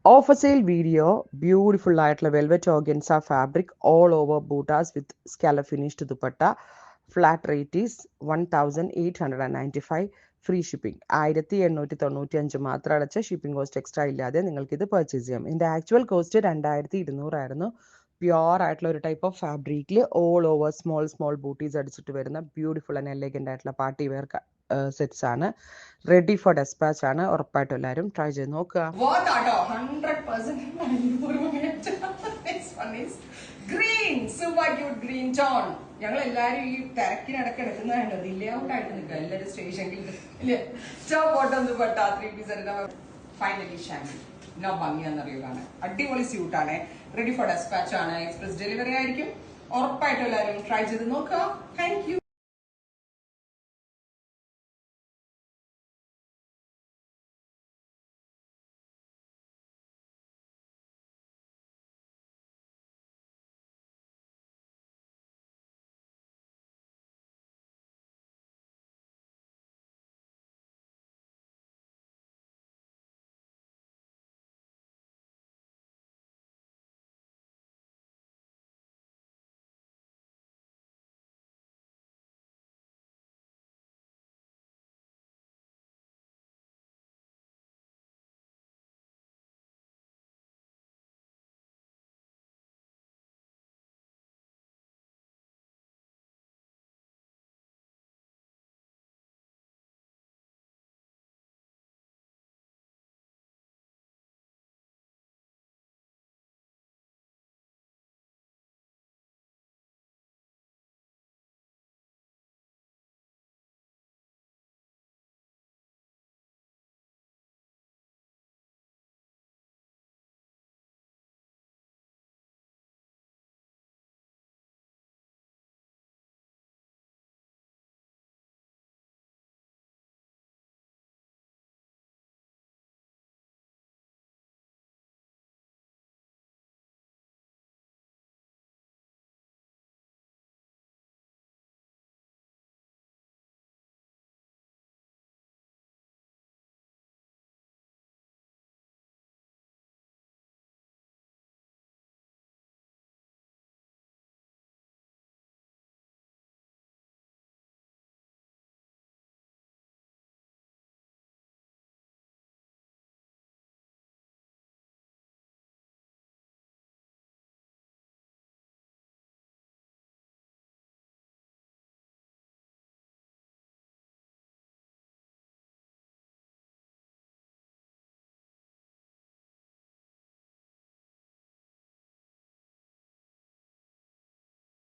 Offer sale video, beautiful ആയിട്ടുള്ള velvet organza fabric all over bootas with scallop finished dupatta. Flat rate is 1895. Free shipping 1895 മാത്രം അടച്ച shipping cost extra ഇല്ലാതെ നിങ്ങൾക്ക് ഇത് purchase ചെയ്യാം. ഇതിൻ്റെ ആക്ച്വൽ കോസ്റ്റ് 2200 ആയിരുന്നു. പ്യുവർ ആയിട്ടുള്ള ഒരു ടൈപ്പ് ഓഫ് ഫാബ്രിക്കിൽ ഓൾ ഓവർ സ്മോൾ ബൂട്ടീസ് അടിച്ചിട്ട് വരുന്ന ബ്യൂട്ടിഫുൾ ആൻഡ് എലഗൻ്റ് ആയിട്ടുള്ള പാർട്ടി വെയർ സെറ്റ്സ് ആണ്. റെഡി ഫോർ ഡെസ്പാച്ച് ആണ്. ഉറപ്പായിട്ടും എല്ലാവരും ട്രൈ ചെയ്ത് നോക്കുക. ഞങ്ങൾ എല്ലാരും ഈ തിരക്കിനടക്ക് എടുക്കുന്നതായിട്ട് ഡിലേ ഔട്ട് ആയിട്ട് നിൽക്കുക. എല്ലാവരും സ്റ്റേഷനിൽ ഫൈനലി ഷാമ്പി നോ ഭംഗിയാന്നറിയുകയാണ്. അടിപൊളി സ്യൂട്ടാണ്. റെഡി ഫോർ ഡെസ്പാച്ച് ആണ്. എക്സ്പ്രസ് ഡെലിവറി ആയിരിക്കും. ഉറപ്പായിട്ടും എല്ലാവരും ട്രൈ ചെയ്ത് നോക്കുക. Thank you.